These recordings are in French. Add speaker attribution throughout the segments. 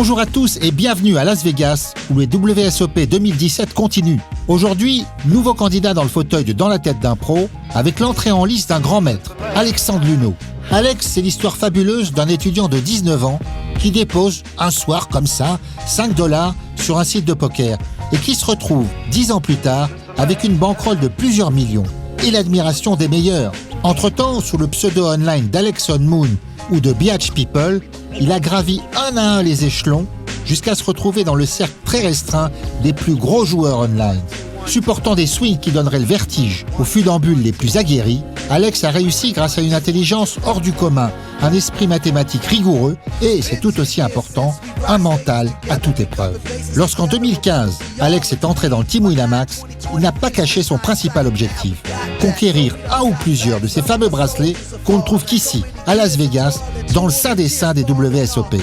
Speaker 1: Bonjour à tous et bienvenue à Las Vegas où les WSOP 2017 continuent. Aujourd'hui, nouveau candidat dans le fauteuil de Dans la tête d'un pro avec l'entrée en lice d'un grand maître, Alexandre Luneau. Alex, c'est l'histoire fabuleuse d'un étudiant de 19 ans qui dépose un soir comme ça 5 $ sur un site de poker et qui se retrouve 10 ans plus tard avec une bankroll de plusieurs millions et l'admiration des meilleurs. Entre-temps, sous le pseudo online d'Alex on Moon ou de Biatch People, il a gravi un à un les échelons jusqu'à se retrouver dans le cercle très restreint des plus gros joueurs online. Supportant des swings qui donneraient le vertige aux funambules les plus aguerris, Alex a réussi grâce à une intelligence hors du commun, un esprit mathématique rigoureux et, c'est tout aussi important, un mental à toute épreuve. Lorsqu'en 2015, Alex est entré dans le Team Winamax, il n'a pas caché son principal objectif, conquérir un ou plusieurs de ces fameux bracelets qu'on ne trouve qu'ici, à Las Vegas, dans le sein des seins des WSOP.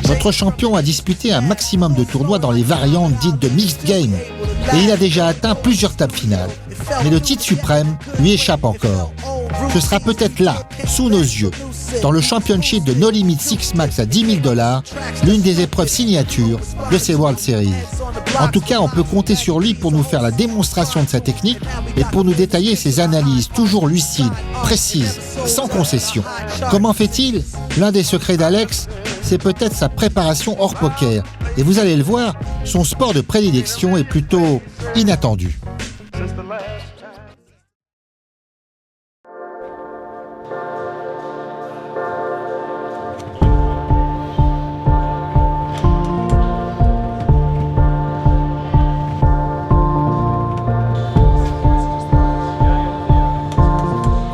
Speaker 1: Notre champion a disputé un maximum de tournois dans les variantes dites de Mixed Game et il a déjà atteint plusieurs tables finales. Mais le titre suprême lui échappe encore. Ce sera peut-être là, sous nos yeux, dans le championship de No Limit Six Max à 10 000 $, l'une des épreuves signatures de ces World Series. En tout cas, on peut compter sur lui pour nous faire la démonstration de sa technique et pour nous détailler ses analyses toujours lucides, précises, sans concession. Comment fait-il ? L'un des secrets d'Alex, c'est peut-être sa préparation hors poker. Et vous allez le voir, son sport de prédilection est plutôt inattendu.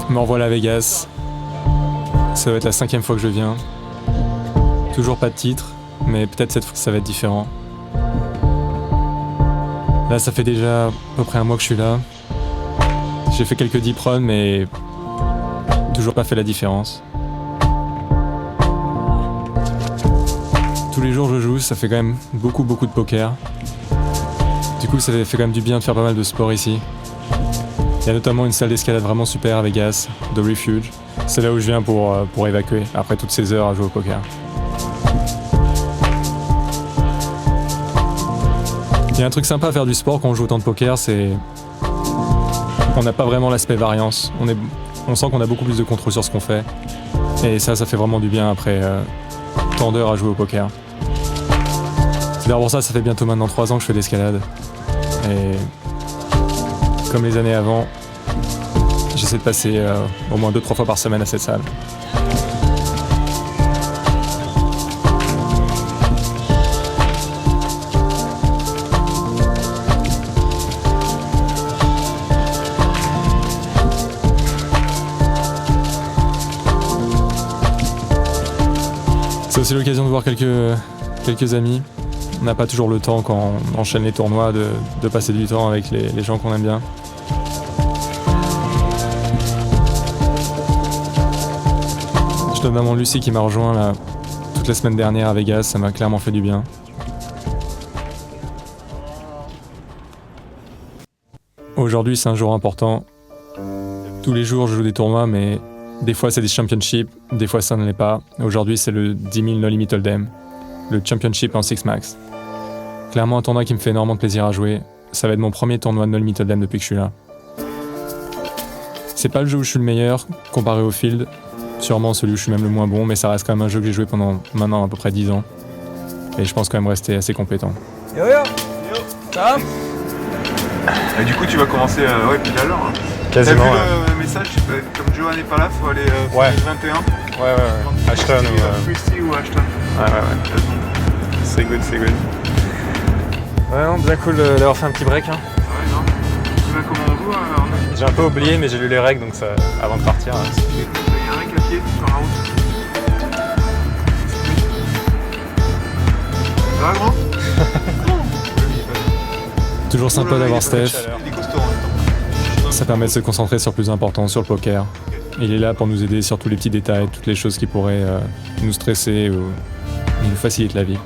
Speaker 2: Me revoilà à Vegas. Ça va être la 5e fois que je viens. Toujours pas de titre, mais peut-être cette fois ça va être différent. Là, ça fait déjà à peu près un mois que je suis là. J'ai fait quelques deep runs, mais toujours pas fait la différence. Tous les jours je joue, ça fait quand même beaucoup de poker. Du coup, ça fait quand même du bien de faire pas mal de sport ici. Il y a notamment une salle d'escalade vraiment super à Vegas, The Refuge. C'est là où je viens pour évacuer, après toutes ces heures à jouer au poker. Il y a un truc sympa à faire du sport quand on joue autant de poker, c'est qu'on n'a pas vraiment l'aspect variance. On sent qu'on a beaucoup plus de contrôle sur ce qu'on fait. Et ça fait vraiment du bien après tant d'heures à jouer au poker. C'est d'ailleurs pour ça fait bientôt maintenant 3 ans que je fais de l'escalade. Et comme les années avant, j'essaie de passer au moins 2-3 fois par semaine à cette salle. C'est aussi l'occasion de voir quelques amis. On n'a pas toujours le temps quand on enchaîne les tournois de passer du temps avec les gens qu'on aime bien. Je donne maman Lucie qui m'a rejoint là, toute la semaine dernière à Vegas, ça m'a clairement fait du bien. Aujourd'hui c'est un jour important. Tous les jours je joue des tournois, mais des fois c'est des championships, des fois ça ne l'est pas. Aujourd'hui c'est le 10 000 No Limit Hold'em, le championship en Six Max. Clairement un tournoi qui me fait énormément de plaisir à jouer. Ça va être mon premier tournoi de No Limit Hold'em depuis que je suis là. C'est pas le jeu où je suis le meilleur comparé au field, sûrement celui où je suis même le moins bon, mais ça reste quand même un jeu que j'ai joué pendant maintenant à peu près 10 ans. Et je pense quand même rester assez compétent.
Speaker 3: Yo yo. Ça va?
Speaker 4: Et du coup tu vas commencer pile à l'heure. Hein.
Speaker 2: Quasiment.
Speaker 4: T'as vu le message, comme Johan n'est pas là, faut aller 21.
Speaker 2: Ouais. Ashton ou
Speaker 4: Christy ou Ashton.
Speaker 2: Ouais. C'est good. Ouais, non, bien cool d'avoir fait un petit break. Hein.
Speaker 4: Ouais, non. Tu sais comment on joue Arnaud?
Speaker 2: J'ai un peu oublié, mais j'ai lu les règles, donc ça, avant de partir.
Speaker 4: Il y a un règle à pied sur la route. Ça va, grand?
Speaker 2: Toujours sympa d'avoir Steph. Ça permet de se concentrer sur le plus important, sur le poker. Il est là pour nous aider sur tous les petits détails, toutes les choses qui pourraient nous stresser ou nous faciliter la vie.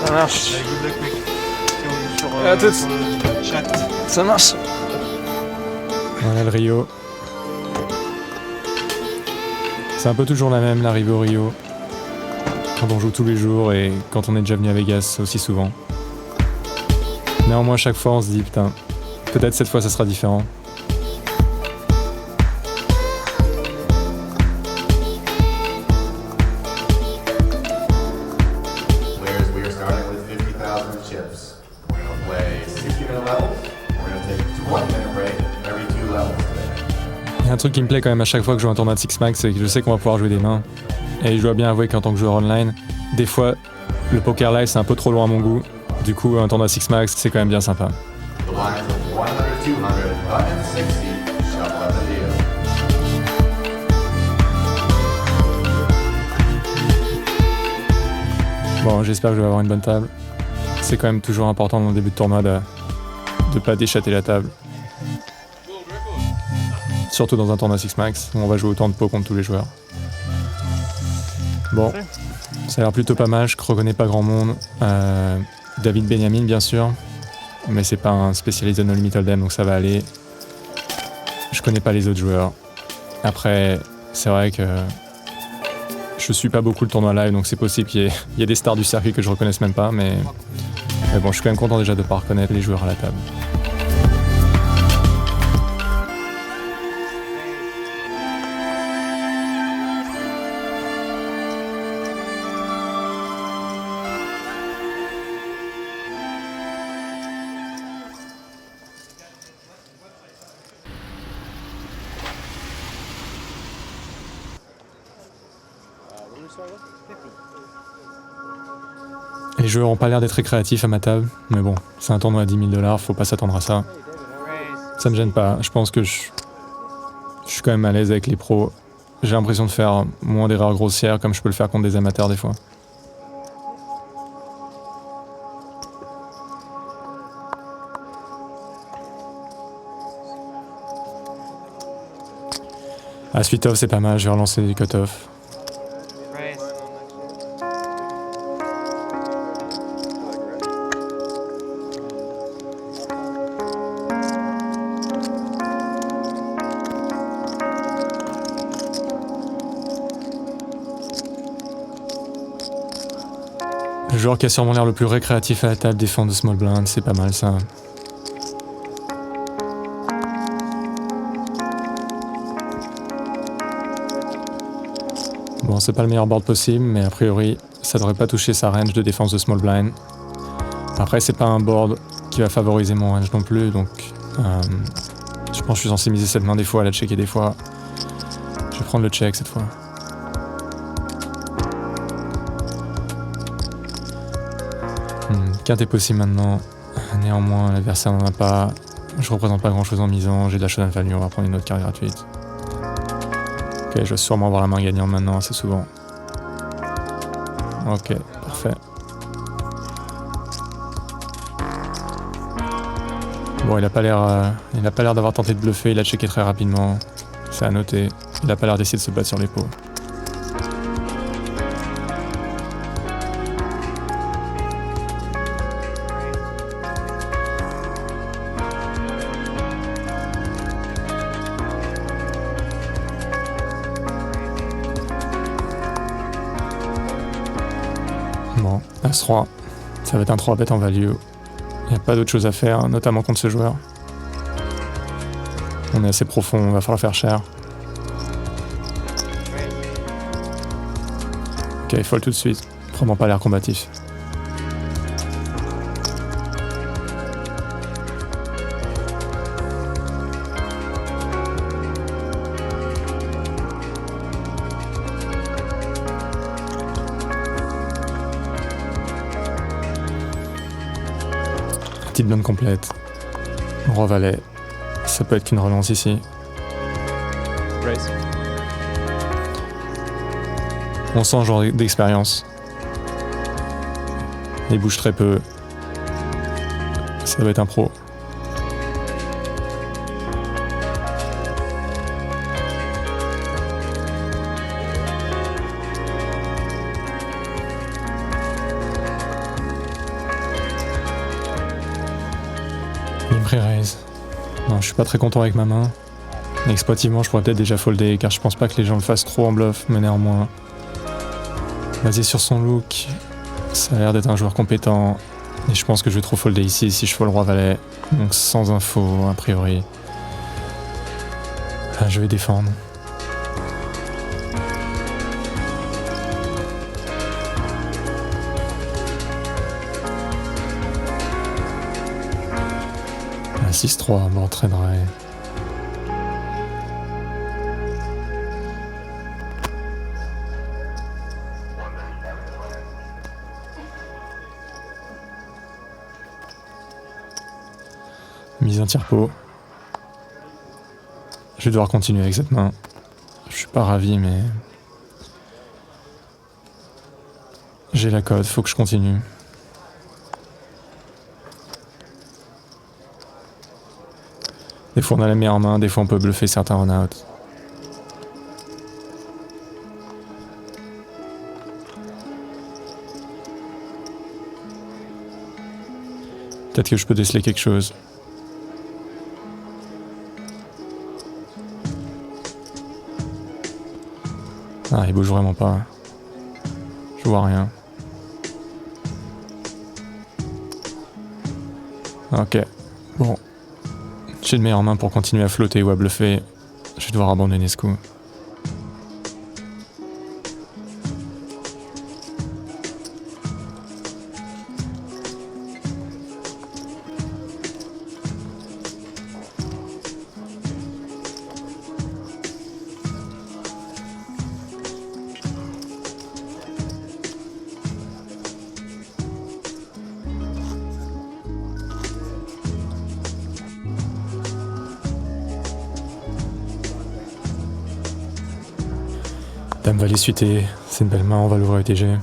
Speaker 3: Ça marche.
Speaker 4: Good luck, mec.
Speaker 3: À toutes. Ça marche.
Speaker 2: Voilà le Rio. C'est un peu toujours la même, l'arrivée au Rio. Quand on joue tous les jours et quand on est déjà venu à Vegas aussi souvent. Néanmoins, chaque fois, on se dit, putain, peut-être cette fois, ça sera différent.
Speaker 5: We are starting with 50,000 chips. We're going to play 60-minute levels. We're going to take a 20-minute break every 2 levels today.
Speaker 2: Il y a un truc qui me plaît quand même à chaque fois que je joue un tournoi de Six Max, c'est que je sais qu'on va pouvoir jouer des mains. Et je dois bien avouer qu'en tant que joueur online, des fois, le poker live c'est un peu trop loin à mon goût. Du coup, un tournoi Six Max, c'est quand même bien sympa.
Speaker 5: The lines of 100, 200, button 60, shuffle up the deal.
Speaker 2: Bon, j'espère que je vais avoir une bonne table. C'est quand même toujours important dans le début de tournoi de pas déchatter la table. Surtout dans un tournoi Six Max, où on va jouer autant de pots contre tous les joueurs. Bon, ça a l'air plutôt pas mal, je reconnais pas grand monde. David Benjamin, bien sûr, mais c'est pas un spécialiste de No Limit Hold'em, donc ça va aller. Je connais pas les autres joueurs. Après, c'est vrai que je suis pas beaucoup le tournoi live, donc c'est possible qu'il y ait des stars du circuit que je reconnaisse même pas, mais bon, je suis quand même content déjà de pas reconnaître les joueurs à la table. Les joueurs ont pas l'air d'être très créatifs à ma table, mais bon, c'est un tournoi à 10 000 $, faut pas s'attendre à ça. Ça me gêne pas, je pense que je suis quand même à l'aise avec les pros. J'ai l'impression de faire moins d'erreurs grossières comme je peux le faire contre des amateurs des fois. Ah, suite off c'est pas mal, je vais relancer des cut-off. Le joueur qui a sûrement l'air le plus récréatif à la table défend de small blind, c'est pas mal ça. Bon, c'est pas le meilleur board possible, mais a priori, ça devrait pas toucher sa range de défense de small blind. Après, c'est pas un board qui va favoriser mon range non plus, donc je pense que je suis censé miser cette main des fois, la checker des fois. Je vais prendre le check cette fois. Quinte est possible maintenant, néanmoins l'adversaire n'en a pas, je représente pas grand chose en misant, j'ai de la showdown value, on va prendre une autre carte gratuite. Ok, je vais sûrement avoir la main gagnante maintenant assez souvent. Ok, parfait. Bon, il a pas l'air d'avoir tenté de bluffer, il a checké très rapidement, c'est à noter, il a pas l'air d'essayer de se battre sur les pots. Bon, As-3, ça va être un 3-bet en value. Il n'y a pas d'autre chose à faire, notamment contre ce joueur. On est assez profond, on va falloir faire cher. Ok, il fold tout de suite, vraiment pas l'air combatif. Petite blinde complète. Roi valet. Ça peut être qu'une relance ici.
Speaker 3: Raise.
Speaker 2: On sent un genre d'expérience. Il bouge très peu. Ça doit être un pro. Il Pré-raise. Non, je suis pas très content avec ma main. Exploitivement, je pourrais peut-être déjà folder, car je pense pas que les gens le fassent trop en bluff, mais néanmoins. Basé sur son look, ça a l'air d'être un joueur compétent. Et je pense que je vais trop folder ici si je fold roi valet. Donc sans info, a priori. Là, je vais défendre. Un 6-3, bon, très dry. Mise un tire-pot. Je vais devoir continuer avec cette main. Je suis pas ravi, mais... j'ai la cote, faut que je continue. Des fois on a la meilleure main, des fois on peut bluffer certains run-out. Peut-être que je peux déceler quelque chose. Ah, il bouge vraiment pas. Je vois rien. Ok. Bon. J'ai de meilleures mains pour continuer à flotter ou à bluffer. Je vais devoir abandonner ce coup. Dame valet suité, c'est une belle main, on va l'ouvrir UTG.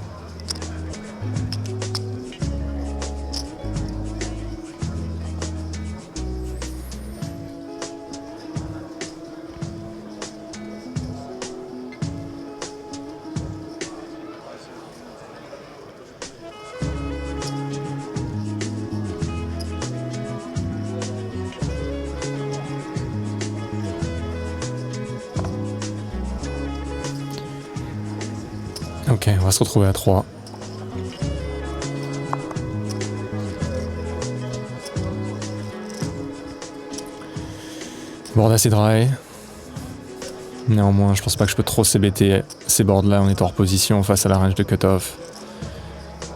Speaker 2: Ok, on va se retrouver à 3. Board assez dry. Néanmoins, je pense pas que je peux trop CBT ces boards là en étant hors position face à la range de cutoff.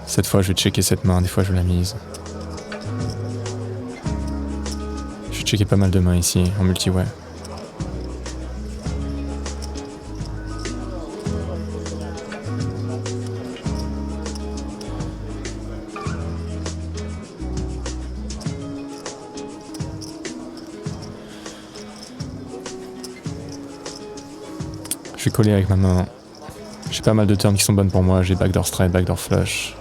Speaker 2: Cette fois, je vais checker cette main, des fois je la mise. Je vais checker pas mal de mains ici, en multi-way. Je vais coller avec ma main. J'ai pas mal de turns qui sont bonnes pour moi. J'ai backdoor straight, backdoor flush.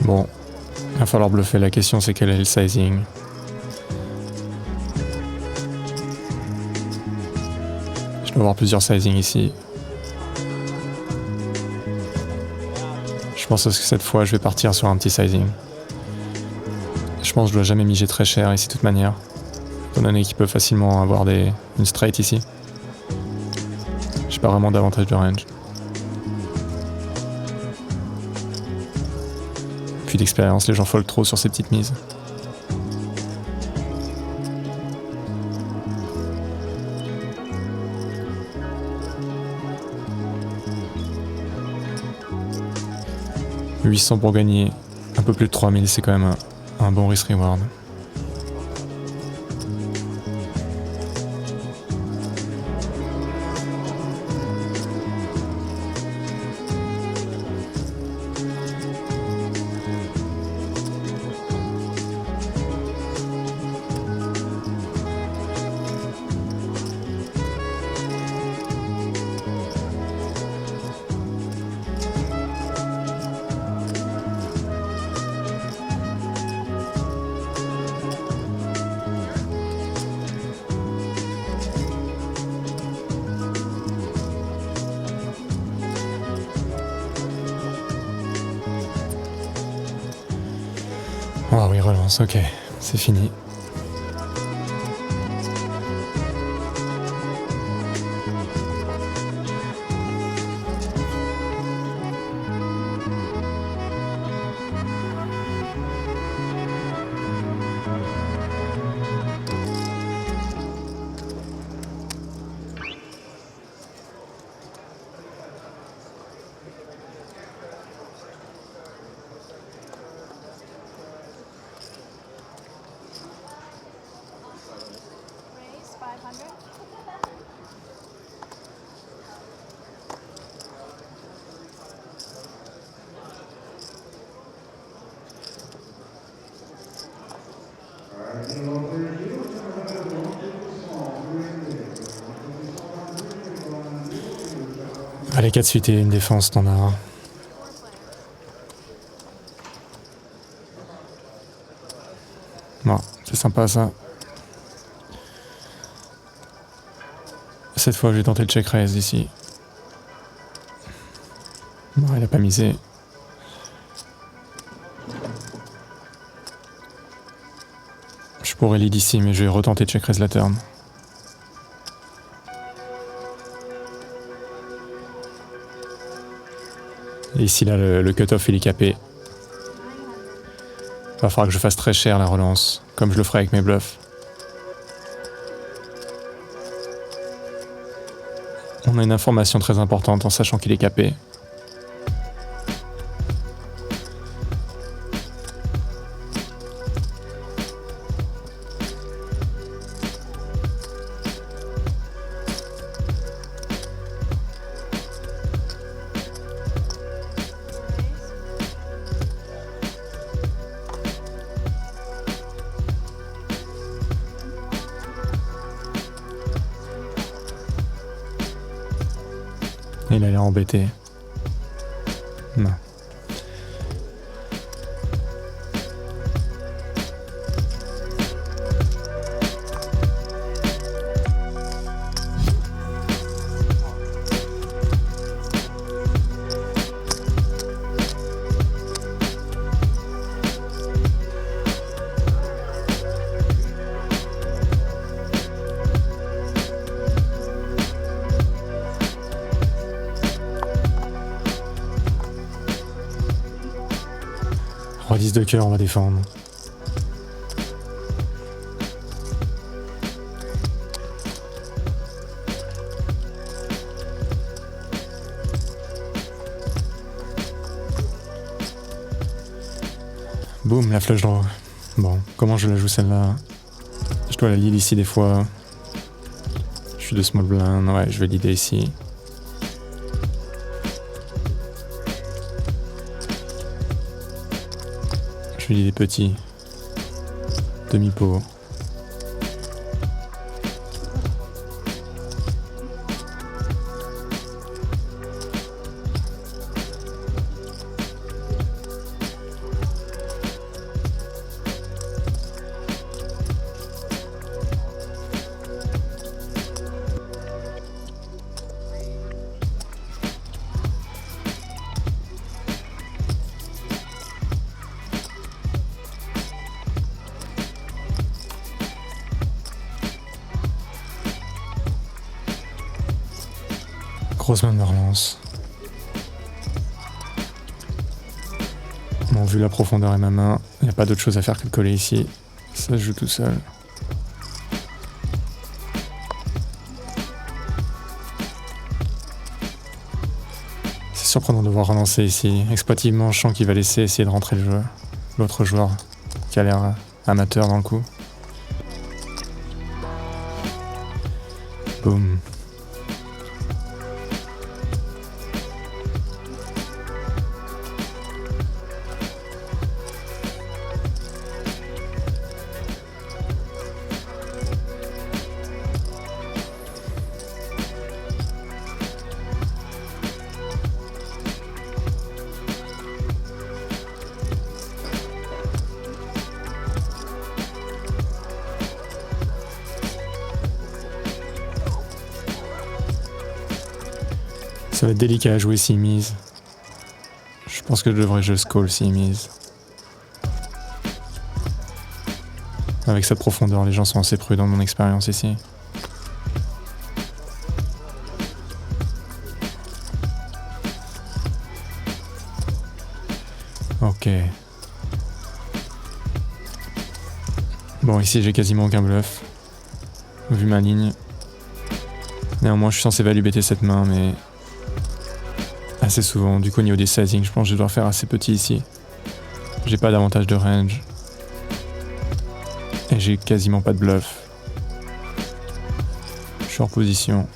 Speaker 2: Bon, il va falloir bluffer. La question c'est quel est le sizing. Je dois avoir plusieurs sizing ici. Je pense que cette fois je vais partir sur un petit sizing. Je pense que je dois jamais miger très cher ici de toute manière. Étant donné qu'il peut facilement avoir une straight ici. J'ai pas vraiment d'avantage de range. Puis d'expérience, les gens foldent trop sur ces petites mises. « 800 pour gagner, un peu plus de 3000, c'est quand même un bon risk-reward. » Ah oui, relance, ok, c'est fini.
Speaker 6: Raise 500.
Speaker 2: Allez, 4 suites et une défense standard. Bon, c'est sympa ça. Cette fois, je vais tenter le check raise ici. Bon, il a pas misé. Je pourrais lead ici, mais je vais retenter check raise la turn. Et ici, là, le cut-off, il est capé. Va falloir que je fasse très cher la relance, comme je le ferai avec mes bluffs. On a une information très importante en sachant qu'il est capé. Il a l'air embêté. Non. Roi 10 de cœur, on va défendre. Boum, la flush draw. Bon, comment je la joue celle-là? Je dois la lead ici des fois. Je suis de small blind, ouais, je vais leader ici. Je lui dis des petits. Demi-pot. Grosse main de relance. Bon, vu la profondeur et ma main, il n'y a pas d'autre chose à faire que de coller ici. Ça se joue tout seul. C'est surprenant de voir relancer ici. Exploitivement, je sens qu'il va laisser essayer de rentrer le jeu. L'autre joueur qui a l'air amateur dans le coup. Boum. Ça va être délicat à jouer s'il mise. Je pense que je devrais juste call s'il mise. Avec cette profondeur, les gens sont assez prudents de mon expérience ici. Ok. Bon, ici j'ai quasiment aucun bluff. Vu ma ligne. Néanmoins, je suis censé value bêter cette main, mais assez souvent. Du coup, au niveau des sizing, je pense que je dois faire assez petit ici. J'ai pas d'avantage de range. Et j'ai quasiment pas de bluff. Je suis en position.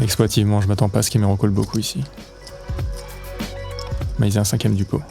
Speaker 2: Exploitivement, je m'attends pas à ce qu'il me recall beaucoup ici. Mais il a un 5ème du pot.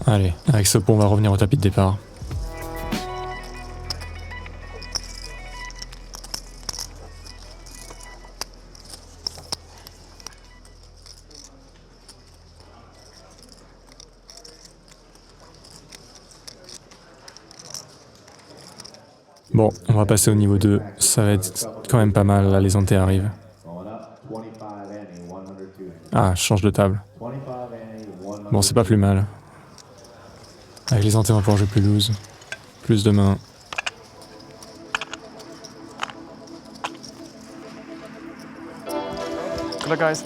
Speaker 2: Allez, avec ce pot, on va revenir au tapis de départ. Bon, on va passer au niveau 2. Ça va être quand même pas mal, là, les antés arrivent. Ah, je change de table. Bon, c'est pas plus mal. Avec les antés, on va pouvoir jouer plus loose. Plus de mains.
Speaker 3: Good luck, guys.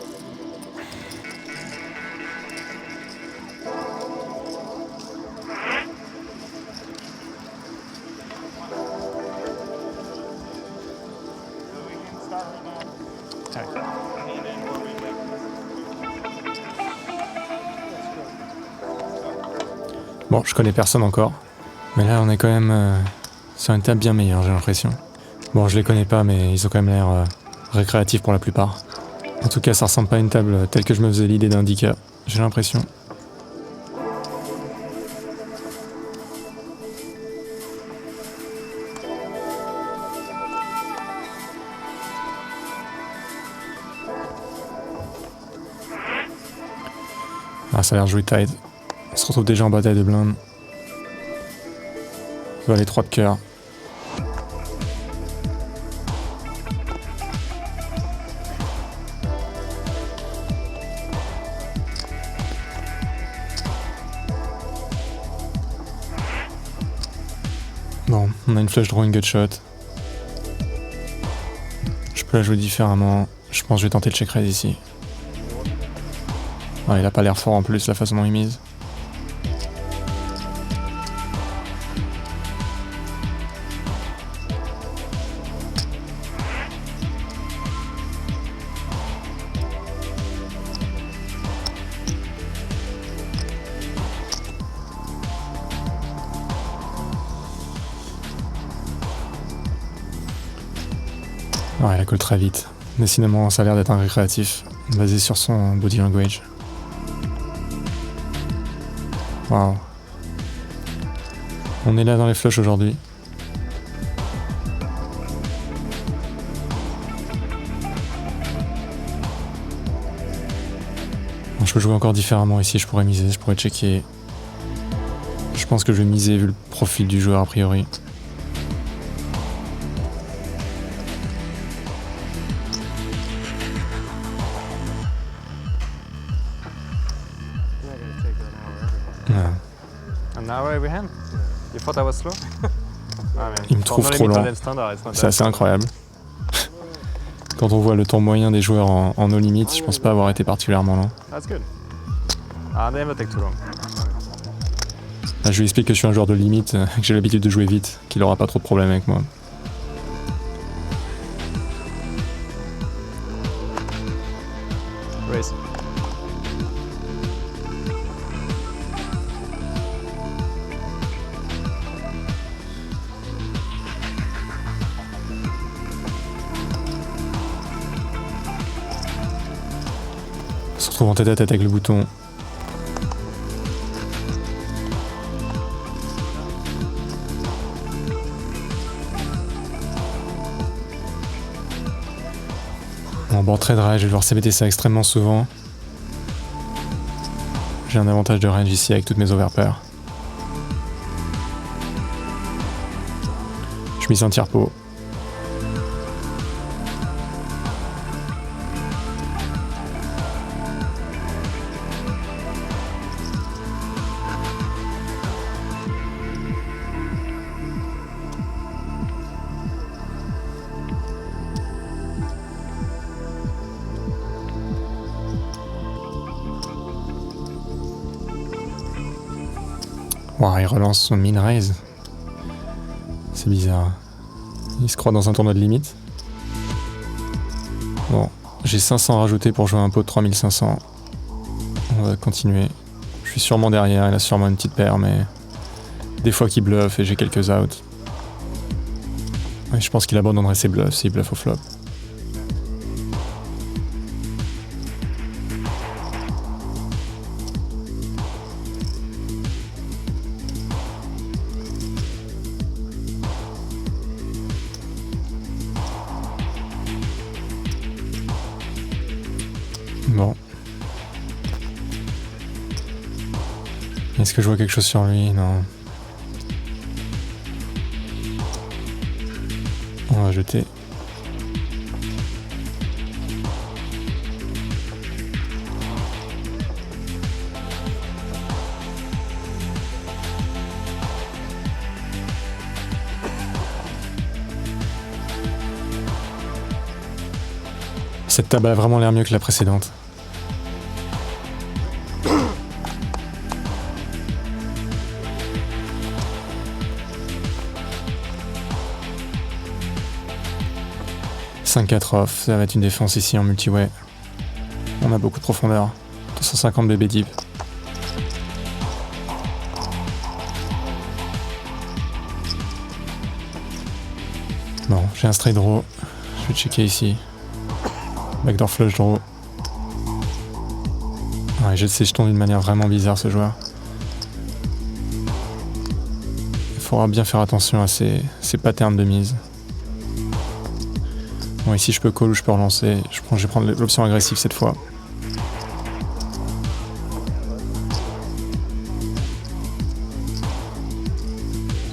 Speaker 2: Bon, je connais personne encore. Mais là, on est quand même sur une table bien meilleure, j'ai l'impression. Bon, je les connais pas, mais ils ont quand même l'air récréatifs pour la plupart. En tout cas, ça ressemble pas à une table telle que je me faisais l'idée d'Indica, j'ai l'impression. Ah, ça a l'air joué tight. On se retrouve déjà en bataille de blindes. On va aller 3 de cœur. Bon, on a une flush draw, une gut shot. Je peux la jouer différemment. Je pense que je vais tenter le check raise ici. Ah, il a pas l'air fort en plus, la façon dont il mise. Ouais, elle colle très vite. Décidément, ça a l'air d'être un récréatif, basé sur son body language. Waouh. On est là dans les flushs aujourd'hui. Bon, je peux jouer encore différemment ici, je pourrais miser, je pourrais checker. Je pense que je vais miser vu le profil du joueur a priori. Il me trouve trop lent. C'est assez incroyable. Quand on voit le temps moyen des joueurs en no limit, je pense pas avoir été particulièrement lent. Là, je lui explique que je suis un joueur de limite, que j'ai l'habitude de jouer vite, qu'il aura pas trop de problèmes avec moi.
Speaker 3: Race.
Speaker 2: On se retrouve en tête à tête avec le bouton. En bord très dry, je vais devoir CBT ça extrêmement souvent. J'ai un avantage de range ici avec toutes mes overpairs. Je mise un tire-pot. Wow, il relance son min-raise. C'est bizarre. Il se croit dans un tournoi de limite. Bon, j'ai 500 rajoutés pour jouer un pot de 3500. On va continuer. Je suis sûrement derrière, il a sûrement une petite paire, mais des fois qu'il bluffe et j'ai quelques outs. Et je pense qu'il abandonnerait ses bluffs s'il bluffe au flop. Bon. Est-ce que je vois quelque chose sur lui? Non. On va jeter. Cette table a vraiment l'air mieux que la précédente. « 5-4 off, ça va être une défense ici en multi-way. On a beaucoup de profondeur. 250 BB deep. Bon, j'ai un straight draw. Je vais checker ici. Backdoor flush draw. Ouais, il jette ses jetons d'une manière vraiment bizarre, ce joueur. Il faudra bien faire attention à ces patterns de mise. Bon, ici je peux call ou je peux relancer. Je vais prendre l'option agressive cette fois.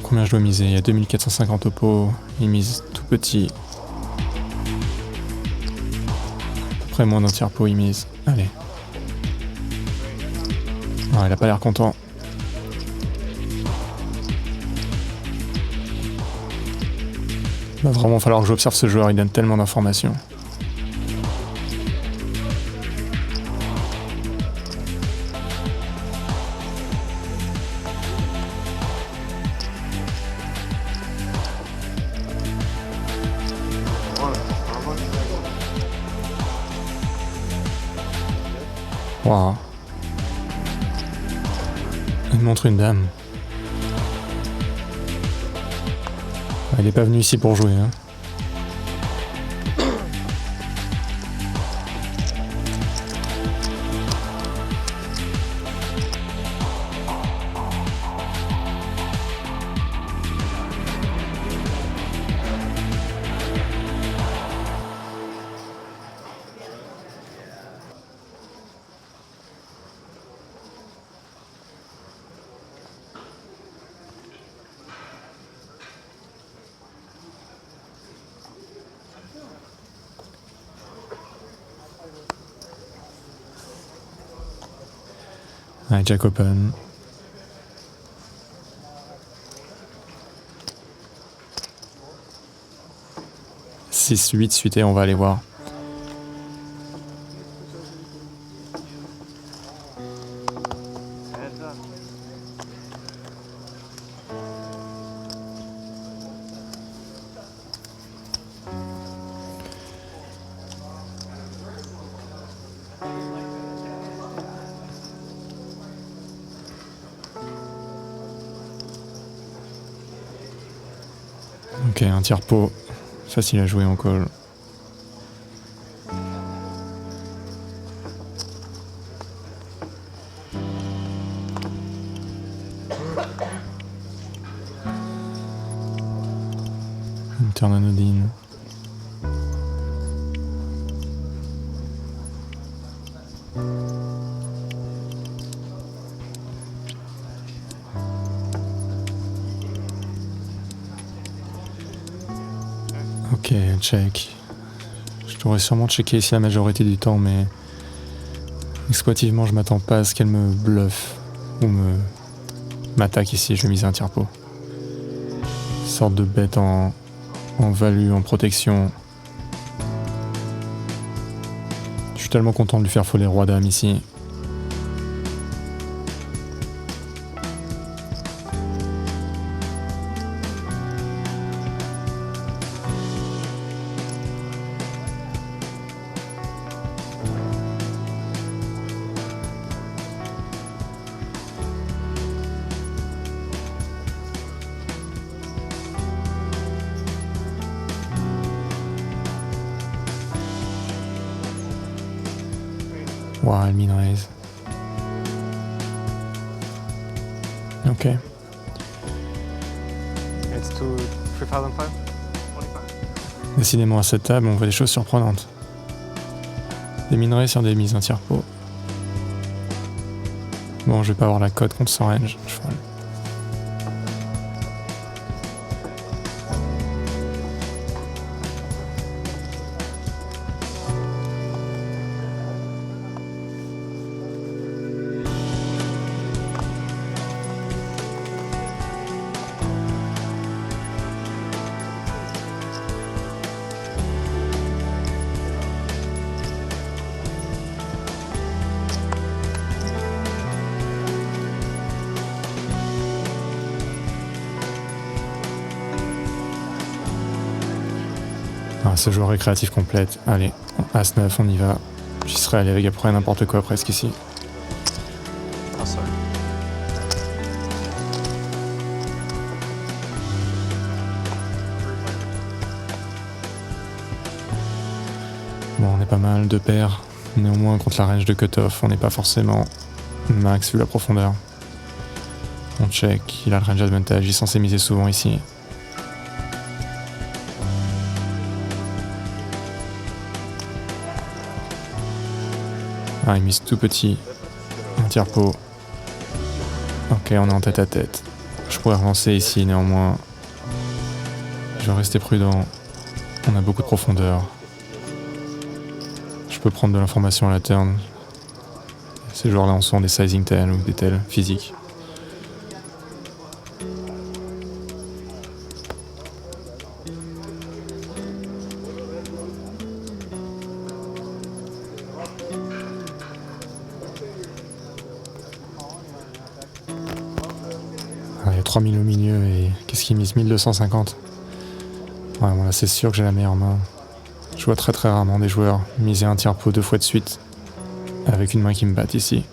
Speaker 2: Combien je dois miser? Il y a 2450 au pot. Il mise tout petit. Après moins d'un tiers pot, il mise. Allez. Ah, il a pas l'air content. Il va vraiment falloir que j'observe ce joueur, il donne tellement d'informations. Waouh. Il me montre une dame. Il est pas venu ici pour jouer, hein. Ouais, Jack open. « 6-8 suité, on va aller voir. Ok, un tir pot. Facile à jouer en call. Une turn anodine. Ok, check. Je devrais sûrement checker ici la majorité du temps, mais exploitivement, je m'attends pas à ce qu'elle me bluffe ou m'attaque ici. Je vais miser un tir pot. Sorte de bête en value, en protection. Je suis tellement content de lui faire foller roi dame ici. Wow, elle mine raise. Ok.
Speaker 3: It's to 3005.
Speaker 2: Décidément, à cette table, on voit des choses surprenantes. Des minerais sur des mises, un tir pot. Bon, je vais pas avoir la cote contre son range. Je fold. Ah, ce joueur récréatif complète. Allez, As-9, on y va. J'y serais allé avec à peu près n'importe quoi presque ici.
Speaker 3: Oh, sorry.
Speaker 2: Bon, on est pas mal, deux paires. Néanmoins, contre la range de cutoff, on n'est pas forcément max vu la profondeur. On check, il a le range advantage, il est censé miser souvent ici. Ah, il mise tout petit. Un tir pot. Ok, on est en tête à tête. Je pourrais relancer ici, néanmoins. Je vais rester prudent. On a beaucoup de profondeur. Je peux prendre de l'information à la turn. Ces joueurs-là en sont des sizing tails ou des tails physiques. Ah, il y a 3000 au milieu et qu'est-ce qu'il mise 1250. Ouais, bon là c'est sûr que j'ai la meilleure main. Je vois très très rarement des joueurs miser un tir pot 2 fois de suite avec une main qui me batte ici.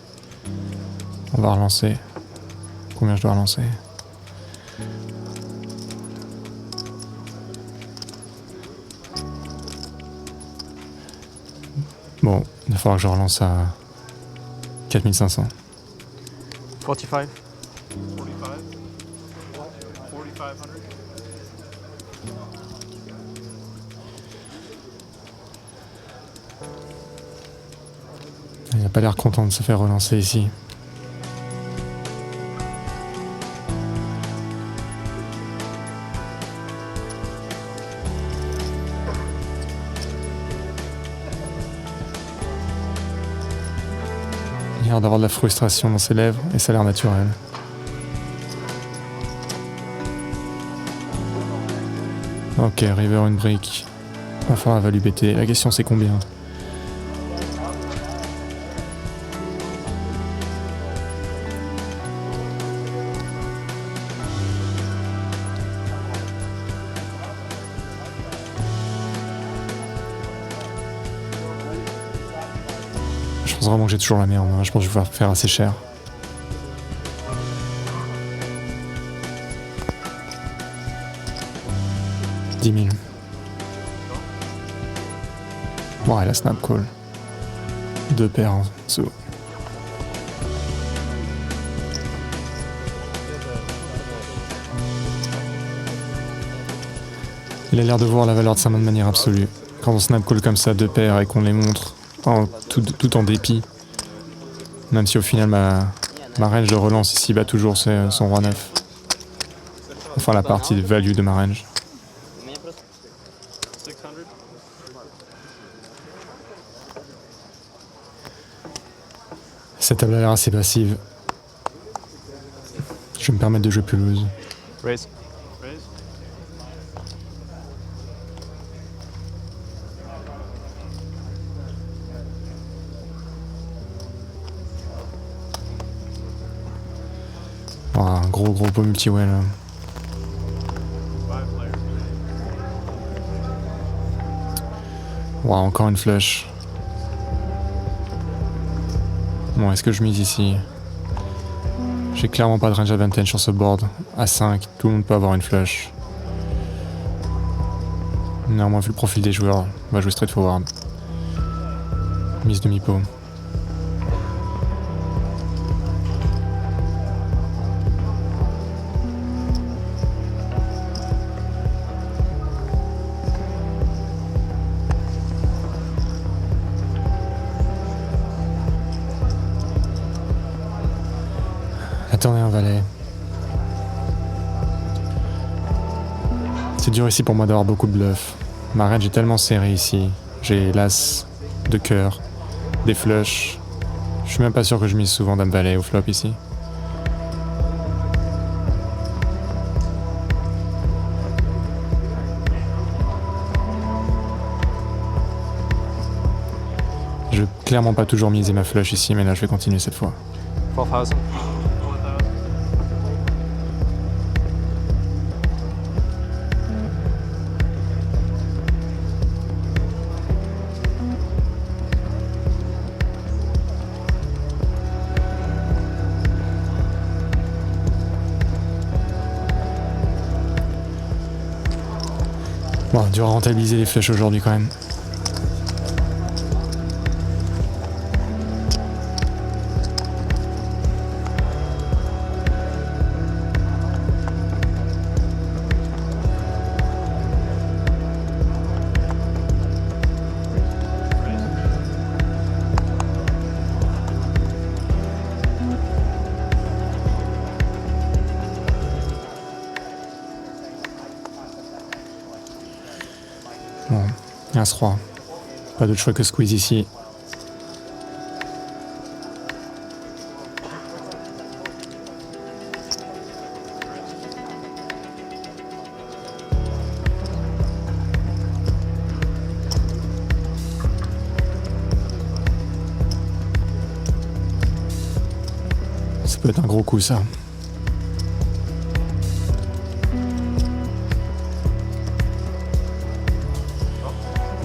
Speaker 2: On va relancer. Combien je dois relancer? Bon, il va falloir que je relance à 4500.
Speaker 3: 45.
Speaker 2: Il n'a pas l'air content de se faire relancer ici. Il a l'air d'avoir de la frustration dans ses lèvres et ça a l'air naturel. Ok, river une brique. Enfin, elle va lui bêter. La question c'est combien? Je pense vraiment que j'ai toujours la merde. Je pense que je vais pouvoir faire assez cher. 10 000. Ouais, la snap call. 2 paires en dessous. Il a l'air de voir la valeur de sa main de manière absolue. Quand on snap call comme ça 2 paires et qu'on les montre tout en dépit, même si au final ma range de relance ici bat toujours son roi 9. Enfin la partie de value de ma range. Cette table a l'air assez passive. Je vais me permettre de jouer plus loose.
Speaker 3: Raise.
Speaker 2: Oh, un gros pot multi-well. Wow, encore une flush. Bon, est-ce que je mise ici? J'ai clairement pas de range advantage sur ce board. À 5, tout le monde peut avoir une flush. Néanmoins, vu le profil des joueurs, on va jouer straightforward. Mise demi-pot. Attendez un valet. C'est dur ici pour moi d'avoir beaucoup de bluff. Ma range est tellement serrée ici. J'ai l'as de cœur, des flushs. Je suis même pas sûr que je mise souvent dame valet au flop ici. Je vais clairement pas toujours miser ma flush ici, mais là je vais continuer cette fois.
Speaker 3: 12,000.
Speaker 2: Bon, dur à rentabiliser les flèches aujourd'hui quand même. Bon, As-Roi. Pas d'autre choix que squeeze ici. Ça peut être un gros coup ça.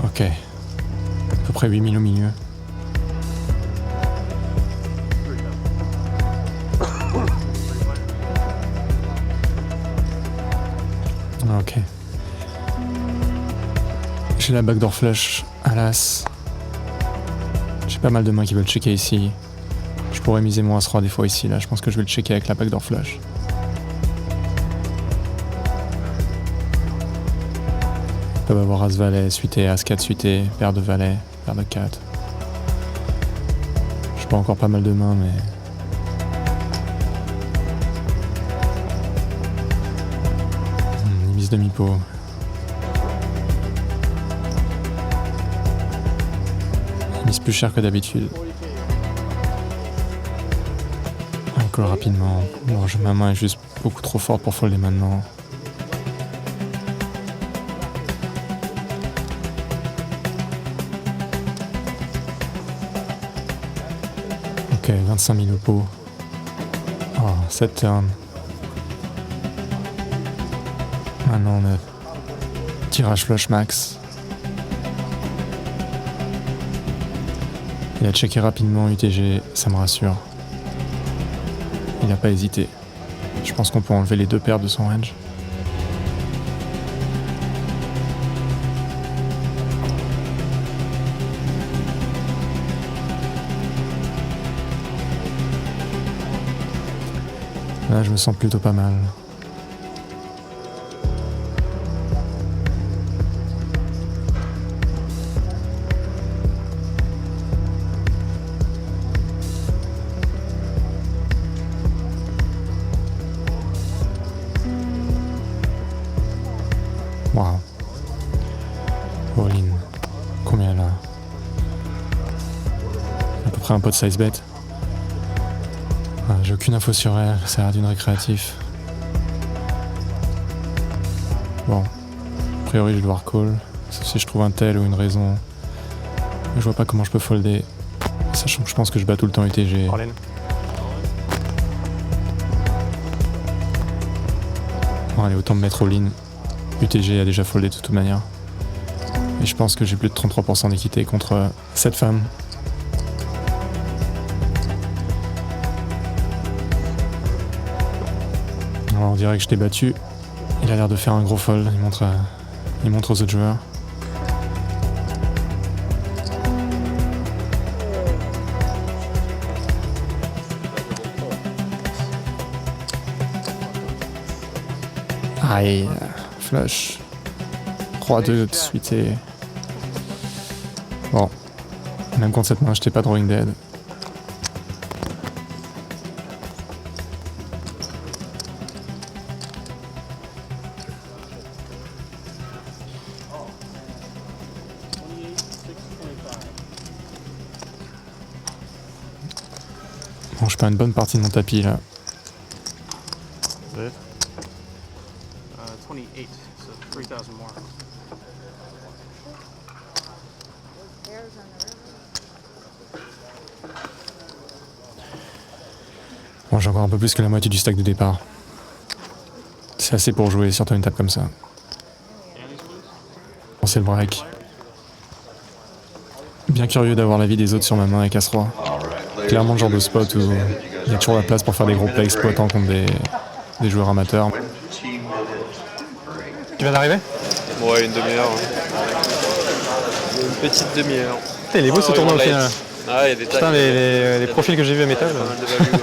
Speaker 2: Ok. À peu près 8000 au milieu. Ok. J'ai la backdoor flush à l'as. J'ai pas mal de mains qui veulent checker ici. Je pourrais miser mon As-Roi des fois ici. Là, je pense que je vais le checker avec la backdoor flush. Ils peuvent avoir As-Valet, suité, As-4 suité, paire de Valet, paire de 4. Je pas encore pas mal de mains, mais... Une mise demi-pot. Il mise plus cher que d'habitude. Encore rapidement. Bon, ma main est juste beaucoup trop forte pour folder maintenant. Ok, 25 000 au pot. Oh, 7 turns. Maintenant, on a tirage flush max. Il a checké rapidement UTG, ça me rassure. Il n'a pas hésité. Je pense qu'on peut enlever les deux paires de son range. Là, je me sens plutôt pas mal. Waouh. All-in. Combien là? À peu près un pot de size bet. Ah, j'ai aucune info sur elle, ça a l'air d'une récréatif. Bon. A priori, je vais devoir call. Sauf si je trouve un tel ou une raison. Mais je vois pas comment je peux folder. Sachant que je pense que je bats tout le temps UTG.
Speaker 3: All in.
Speaker 2: Bon, allez, autant me mettre all-in. UTG a déjà foldé de toute manière. Et je pense que j'ai plus de 33% d'équité contre cette femme. Alors on dirait que je t'ai battu. Il a l'air de faire un gros fold. Il montre aux autres joueurs. Aïe, flush. 3-2 de suite et... Bon. Même contre cette main, j'étais pas drawing dead. Bon, je perds une bonne partie de mon tapis là.
Speaker 3: 28, so 3,000 more.
Speaker 2: Bon, j'ai encore un peu plus que la moitié du stack de départ. C'est assez pour jouer, surtout une table comme ça. Bon, c'est le break. Bien curieux d'avoir l'avis des autres sur ma main avec As-Roi. Clairement le genre de spot où il y a toujours la place pour faire des gros plays exploitants contre des joueurs amateurs.
Speaker 3: Tu viens d'arriver?
Speaker 6: Ouais, une demi-heure. Une petite demi-heure.
Speaker 3: Putain, il est beau ce tournoi au final.
Speaker 6: Ah, il y a des tags.
Speaker 3: Putain, les profils que j'ai vus à mes tables.
Speaker 6: Pas mal de value, hein.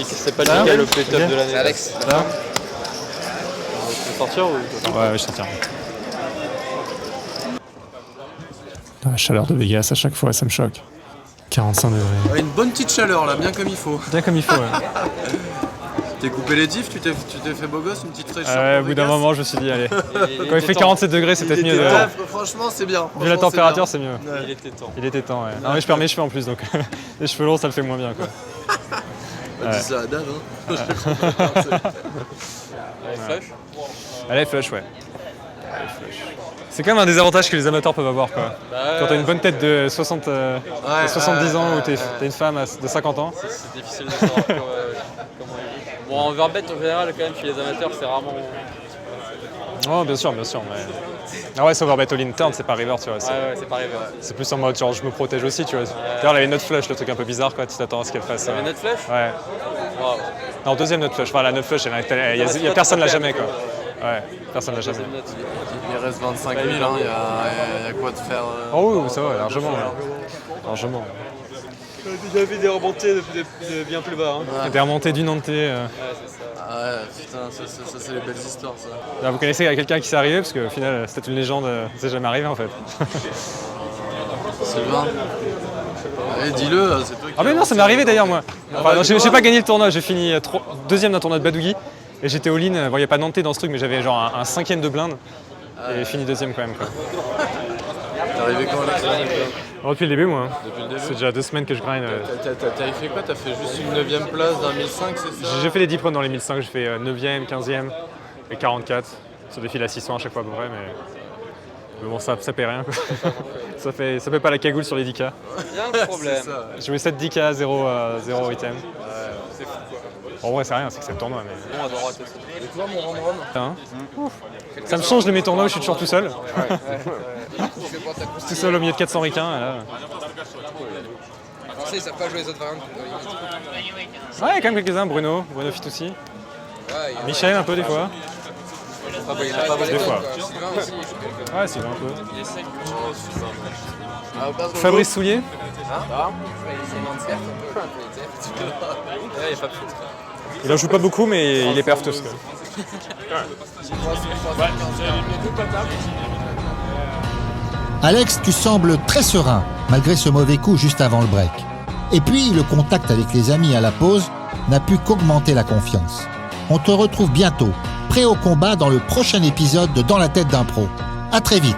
Speaker 6: C'est pas le le play top de l'année. Alex. Tu veux sortir ou...
Speaker 3: Ouais, je sortirai.
Speaker 2: La chaleur de Vegas à chaque fois, ça me choque. 45 degrés.
Speaker 7: Ouais, une bonne petite chaleur là, bien comme il faut.
Speaker 3: Bien comme il faut, ouais.
Speaker 7: T'es coupé les diffs, tu t'es fait beau gosse, une petite fraîcheur.
Speaker 3: Ouais, au
Speaker 7: pour
Speaker 3: bout d'un
Speaker 7: Vegas.
Speaker 3: moment, je me suis dit, allez. Quand il fait 47 degrés, c'est peut-être mieux.
Speaker 7: Ouais, franchement, c'est bien.
Speaker 3: Vu la température, c'est mieux.
Speaker 7: Ouais.
Speaker 6: Il était temps.
Speaker 3: Il était temps, ouais. Non, mais je perds mes cheveux en plus, donc les cheveux longs, ça le fait moins bien, quoi.
Speaker 7: On dit ça à Dave, hein.
Speaker 6: Allez, flush.
Speaker 3: Allez, flush, ouais. C'est quand même un des avantages que les amateurs peuvent avoir, quoi. Quand t'as une bonne tête de 70 ans ou t'es une femme de 50 ans.
Speaker 6: C'est difficile de savoir comment il est. Bon, en verbet, en général, quand même, chez les amateurs, c'est rarement...
Speaker 3: Oh, bien sûr, mais... Ah ouais, c'est overbet all-in turn, c'est pas river, tu vois.
Speaker 6: Ouais, c'est pas river.
Speaker 3: C'est plus en mode, genre, je me protège aussi, tu vois. D'ailleurs, la note flush, le truc un peu bizarre, quoi, tu t'attends à ce qu'elle fasse.
Speaker 6: T'avais net flush?
Speaker 3: Ouais.
Speaker 6: Waouh.
Speaker 3: Non, deuxième note flush. Enfin, la note flush, il y a personne l'a jamais, quoi. Ouais, personne l'a jamais.
Speaker 7: Il reste 25 000, hein. Il y a quoi de faire.
Speaker 3: Oh oui, ça va, largement. Largement.
Speaker 6: J'ai déjà vu des remontées de bien plus bas. Hein.
Speaker 3: Des remontées du Nantais.
Speaker 7: Ah ouais, putain, ça c'est les belles histoires, ça.
Speaker 3: Là, vous connaissez quelqu'un qui s'est arrivé, parce qu'au final, c'était une légende, c'est jamais arrivé en fait.
Speaker 7: Sylvain. Eh, dis-le, c'est toi qui.
Speaker 3: Ah mais non, ça m'est arrivé d'ailleurs, moi. Enfin, j'ai pas gagné le tournoi, j'ai fini deuxième d'un tournoi de Badougi. Et j'étais all-in, bon, il n'y a pas de Nantais dans ce truc, mais j'avais genre un cinquième de blinde. Et j'ai fini deuxième quand même, quoi.
Speaker 7: T'es arrivé quand là?
Speaker 3: Oh, depuis le début, moi.
Speaker 7: Depuis le début.
Speaker 3: C'est déjà 2 semaines que je grind.
Speaker 7: T'avais fait quoi? T'as fait juste une 9ème place d'un 1005, c'est ça?
Speaker 3: J'ai fait les 10 runs dans les 1005, j'ai fait 9ème, 15ème et 44. Sur des fils à 600 à chaque fois à peu près, mais bon, ça paie rien, quoi. ça fait pas la cagoule sur les 10K.
Speaker 6: Bien le problème.
Speaker 3: J'ai joué 7 10K, 0 item.
Speaker 6: C'est fou, quoi.
Speaker 3: En vrai, c'est rien, c'est que c'est le tournoi, mais...
Speaker 6: Bon, à droite aussi.
Speaker 7: Et toi, mon rond-run?
Speaker 3: Hein. Ça me change de mes tournois où je suis toujours tout seul. Tout seul au milieu de 400 ricains. Là.
Speaker 8: Ça, ils savent pas jouer les autres variantes.
Speaker 3: Ouais, il y a quand même quelques-uns. Bruno Fit aussi.
Speaker 8: Ouais,
Speaker 3: Michel un peu des fois.
Speaker 6: Ah bah, il a pas
Speaker 3: Des fois.
Speaker 6: Sylvain aussi.
Speaker 3: Ouais, c'est un peu.
Speaker 6: Il est sec.
Speaker 3: Fabrice Soulier.
Speaker 6: Ouais, il est pas plus.
Speaker 3: Il en joue pas beaucoup, mais il est perf tous.
Speaker 1: Alex, tu sembles très serein, malgré ce mauvais coup juste avant le break. Et puis, le contact avec les amis à la pause n'a pu qu'augmenter la confiance. On te retrouve bientôt, prêt au combat dans le prochain épisode de Dans la tête d'un pro. À très vite.